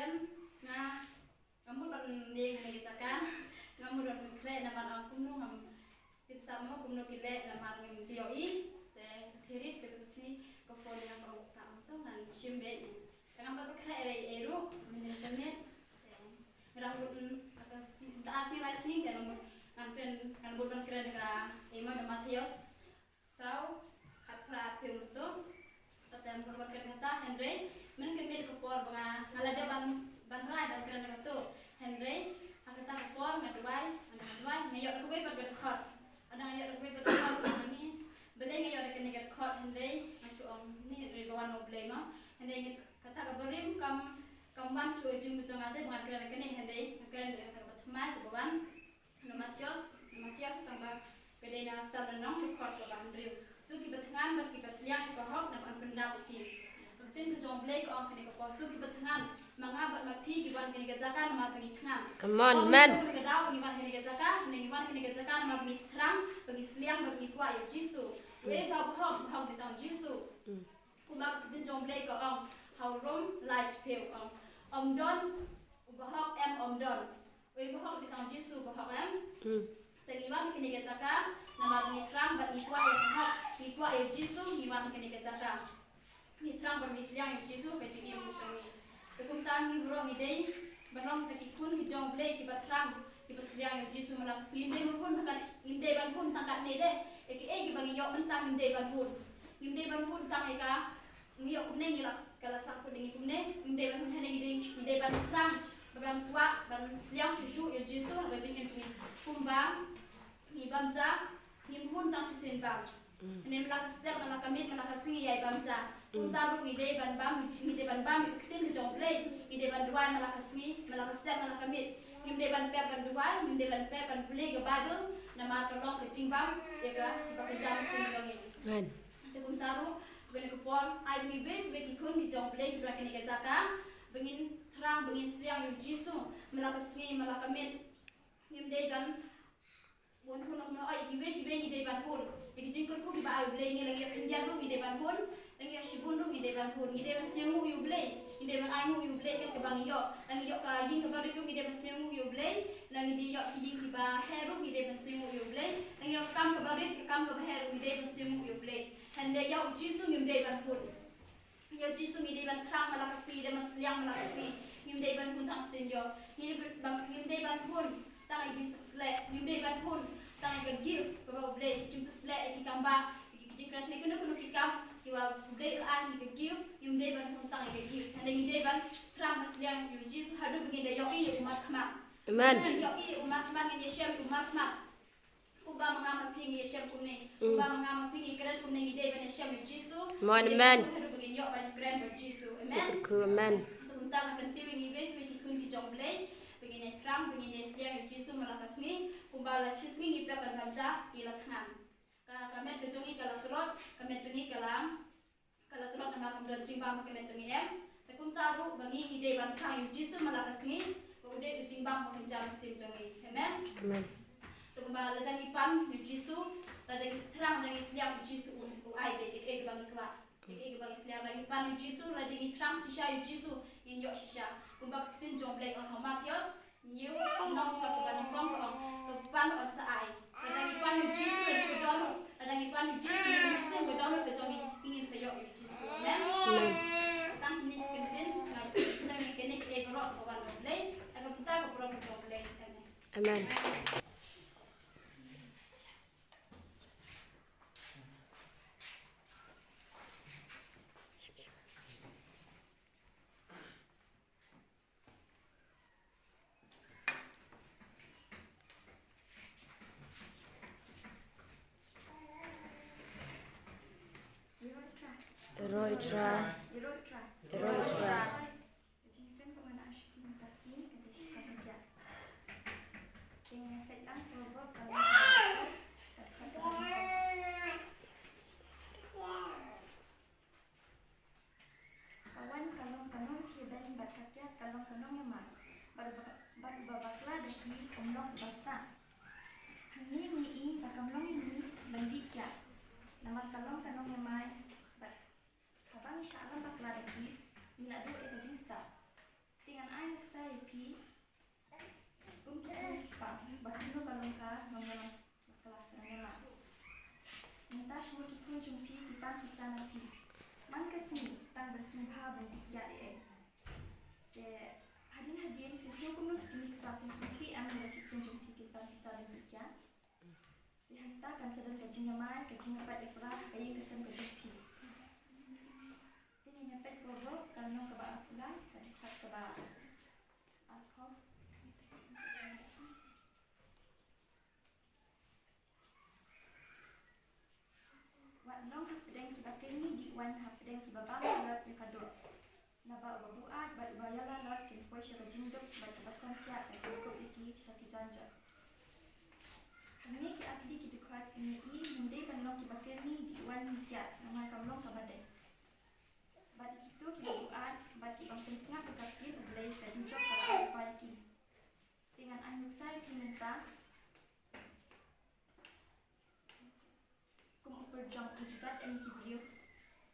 keren na kamu kan dia ngene jaka ngamu don kre na ban aku nu ngam tip sama kumno kile na mar ngam jioi te thirit te si ko foli na ko ta to ngan shimbe ngam ba kre re eru mene seme rambut atas asli rising kan ngam kren kan bukan kren ka ema de Matius sau khatra pem to tatem ko kata Henry men kemir ko por banga ngalada ban rai dan kren ka to Henry akata ko por ngadwai ngayok ko be ber khot ada ngayok ko be ber khot ni bele ngayok ke negat khot Henry machu om ni ribawan no blema Henry kata ka berim kam ban chu jing bu jong ate bang kren ka ni Henry kren kata ka thmai ko ban no Matius tambah bedena salonong ko khot ko ban riu su ki batngan ber ki basliang ko hok na ban pendap ki tin jong blake on kene ko su ki batngan manga bat ma phi ki ban kene ga jaka ma kene tngan come on man ke daw ni ban kene ga jaka ni ban kene ga jaka ma ni tram bagi sliang bagi kwa yo jisu we ta hok di tang jisu ku ba tin jong blake ko on how rom light pale on don ba hok em don we ba hok di tang jisu ba hok em tagi ban kene ga jaka na ma ni tram bagi kwa yo hok ni kwa yo jisu ni ban kene ga jaka ni tram bermisliang yang Yesus kecil yang macam tekum tangi burung idei barang tekikun ki jong play ki batram ki besliang yang Yesus malam nginde pun tangkat nginde ban pun tangkat ne de ki bagi yok mentang nginde ban pun tang eka ngiyok kumne ngilak kala sak pun ngi kumne nginde ban pun hene nginde ban tram barang tua ban sliang susu yang Yesus ga jing yang kumba ni bamja ni pun tang sisin bang ne melak setiap melak kamit melak singi yai bamja Untaru ide ban bam kitin jong play ide ban duai malakasni malakastek malakamit ide ban pe ban duai ide ban pe ban play ga badu nama kalong ke cingbam ya ga dipakai jam sing jongi man te untaru gane ko pol ai mi be ki kun di jong play ki brakene ga jaka bengin terang bengin siang yu jisu malakasni malakamit ide ban bon kun no ai ki be ide ban pun iki jingkul ku ki ba ai play ni lagi kendian ru ide ban pun lagi shibun ru ide ban pun ide ban sengu yu blay ide ban ai mu yu blay ke bang yo lagi yo ka yin ka bari ru ide ban sengu yu blay lagi di yo yin ki ba heru ide ban sengu yu blay lagi yo kam ka bari kam ka heru ide ban sengu yu blay hande yo jisu ide ban pun yo jisu ide ban thrang malakasi ide ban siang malakasi ide ban pun tang sin yo ide ban pun tang ide slek ide ban pun tang ka give ka blay jim slek ki kamba ki kras ni kuno ki kam kiwa blay an ni give yum day ban tang ka give hande ide ban thrang masliang yu jisu hadu begin da yo umat khma amen yo umat khma ni shem umat khma uba mangama pingi shem kunne uba mangama pingi kran kunne ide ban shem yu jisu mon amen hadu begin yo ban kran ber jisu amen ku amen tentang kan tiwi ni be ki kun ki jong blay begin thrang begin sliang yu jisu malakas ni uba la chisni ni pe ban bamja ila thngan kamet ke jongi kala trot kamet jongi kala trot nama kamdon jingbam kamet jongi em takum taru bangi ide ban thang yu jisu malakas ni ude jingbam makan jam sim jongi amen amen takum ba la dangi pan yu jisu la dangi thrang dangi sliang yu jisu u ai be ke bangi kwa ke bangi sliang dangi pan yu jisu la dangi thrang sisha yu jisu in yo sisha kumba kitin jong blek on Matius new nong fa ko ban kong ko pan o sa ai Adagi pan yu jisu le ko donu adagi pan yu jisu le mesin ko donu ko jongi ingin sayo yu jisu amen tang kini kesin na ni kene ke bro ko ban le aga puta ko bro ko le amen Roy try. Nama kalong kanong yang mai, abang insya Allah bakal lagi, nila dua ekajista, dengan saya pi untuk pak bahkan kalau ka mengenal kelas mengenal entah semua kita jumpi kita bisa napi man kesini tang bersumpah bertiga hadin kesini pun ini kita fungsi amal kita jumpi kita bisa bertiga dihantarkan sedang kajian mai kajian apa ikrah kayak kesan kejumpi ini nyampe provo kalau ke bawah pulang ke bawah alkohol long hapdeng ki bakeni di wan hapdeng ki babang lat ki kador naba babuat bat bayala lat ki poi sha jindok bat basan kya ta ko iki shaki janja ni ki atli ki dikhat ni i munde ban long ki bakeni di wan kya nama kam long ka bade bat itu ki babuat bat ki bang pensna ka kapil ulai ta dijok ka pa ki dengan anu sai ki minta berjam kejutan yang kibriu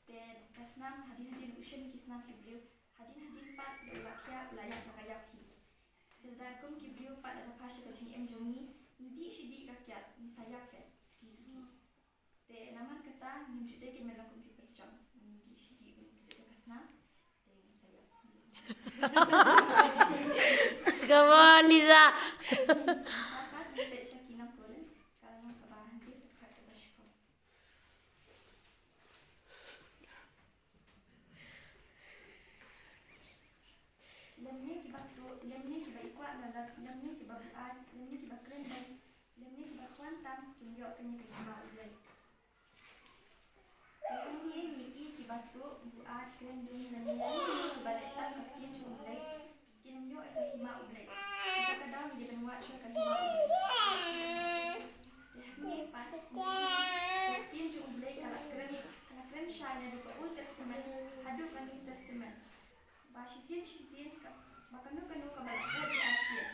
dan kasnam hadin usian kisnam kibriu hadin pat belakia layak makayak hi dan kum kibriu pat ada pasha kacing jongi nidi shidi kakyat ni sayak ke suki te naman kata nimjude ke melong kum kiberjam nidi shidi kejutan kasnam dan sayak Come on, Lisa. lemni ki baikwa dalam lemni ki babuat lemni ki bakren dan lemni ki bakwantam tunjuk kenya ke hima ulai lemni ni i ki batu buat kren dan lemni ki balik tak ke kien ulai kien yo ke hima ulai kita kadang di benua sya ke hima ulai lemni pat kien ulai kala kren sya dari ke Old Testament hadap ke New Testament Bashisin makanu kanu kamalakot di Asia.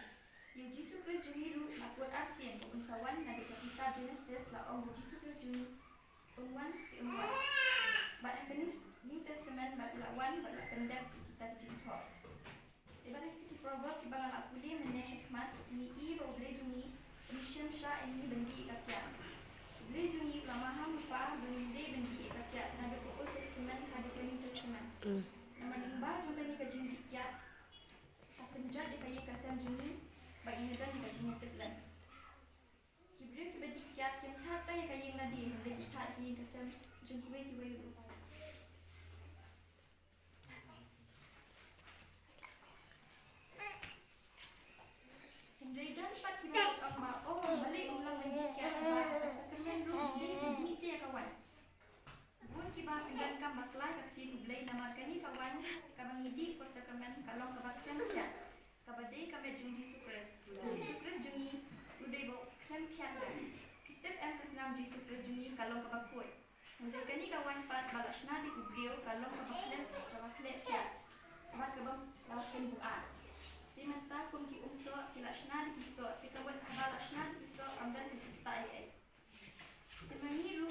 Yung Jesus Christ juniru lakot Asia kung unsawan na dekapita Genesis laong Jesus Christ juni unwan ti unwan. But happen New Testament but lawan but lapendek kita kecintho. Diba kita proverb kibangan akuli meneshakmat ni i ba uble juni unishem sya ini bendi ikakya. Uble juni lamaham lupa bendi bendi ikakya. Nada ko Old Testament hada ko New Testament. Namanimba jumpa ni kajing dikya penjat di kaya kasam juni bagi negan di kajing teklan kibriu ki badikyat kim thata ya kaya nadi hande ki that ki kasam jungwe ki wayu hande dan pat ki masuk amma balik ulang badikyat ba sakrian ru di te kawan bun ki ba enggan kam baklai kakti ublai nama kani kawan kabang idi persakramen kalau kabakkan kya kabadai kami jung Jesus Christ jungi udai bo kan kya kitap am kasnam Jesus Christ jungi kalau kabakoi untuk kani kawan pat balashna di ubriu kalau kabaklet kya kabak kabam lawasin buat di mata kum ki umso kilashna di kiso kawan balashna di kiso amdan kicipta ai temani ru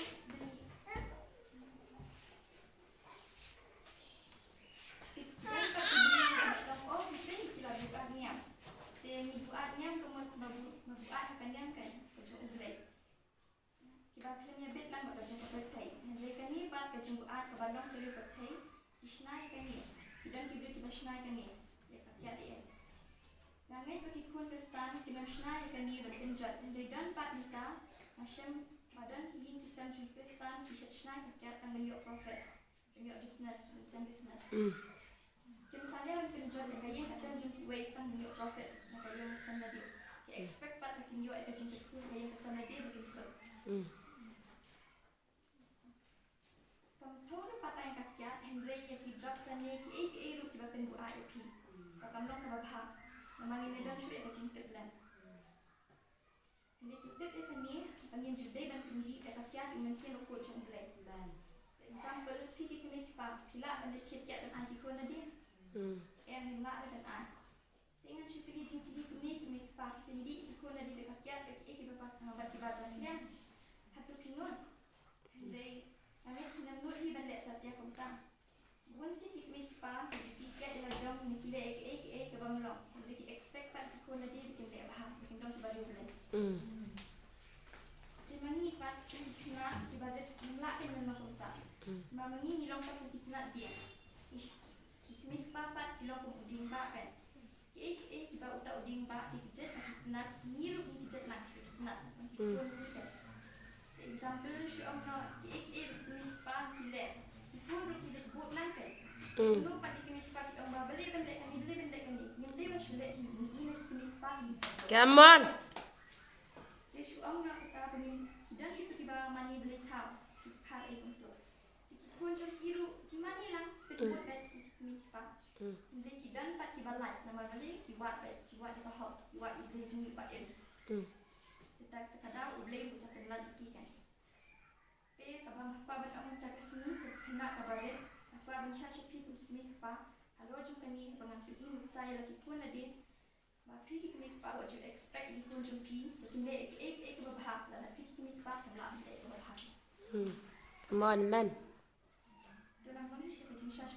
jembuat ke balong ke petai isnai kani dan kibri ki basnai kani ya kakya dia nangai bagi kun kristan ki basnai kani berpenjat dan pat kita macam badan ki yin kisam ju kristan ki basnai kakya tang menyo prophet menyo business macam business ki misalnya berpenjat ya kaya kasam ju ki wait tang menyo prophet maka yang sama dia ki expect pat ki yo ka jin ku kaya kasam dia bikin so Tono patay kakya Henry ya ki drop sa ne ki ru ki bapen bu IP pakamlo ka babha namani medan shu ya kacing teblan Hindi tip ya kani pangin juday ban hindi kakya imensin ko chung blay example piki kini ki pa kila ban kit kya dan anti ko na din em nga dan an dengan shu pili jing ki kini pa hindi ko na din kakya ki bapak ngabat ki baca niya hatu kinon Hindi Angin pinamnul hi ban lek satya kumta. Bukan si kikmit pa, jika ila jam ni kila eke ke bamlong. kan. Kiba utak uding ba kijet nak niru kijet nak pun ni kan. Example show no ni pa kile. Pun ru kijet buat nak kan. Lu pati kini pa ba beli benda kan ni ba shule ni kini pa ni. Come on. Show no kita penin dan kita kiba mani beli tahu. Kar untuk. Pun kiru kimani lang buat bet ni pa. Jadi kita dapat kita like nama balik kita buat kita hot kita beli jumi pakai. Kita kadang beli bisa kenal kan. Kabang apa betul kita kesini kena kabaret apa bencana sepi kita apa kalau juga ni pengantin ini saya lagi pun ada tapi kita apa what you expect ini pun jumpi kita berbahag lah tapi kita apa kena berbahag. Come on, man. Dalam manusia kejenisah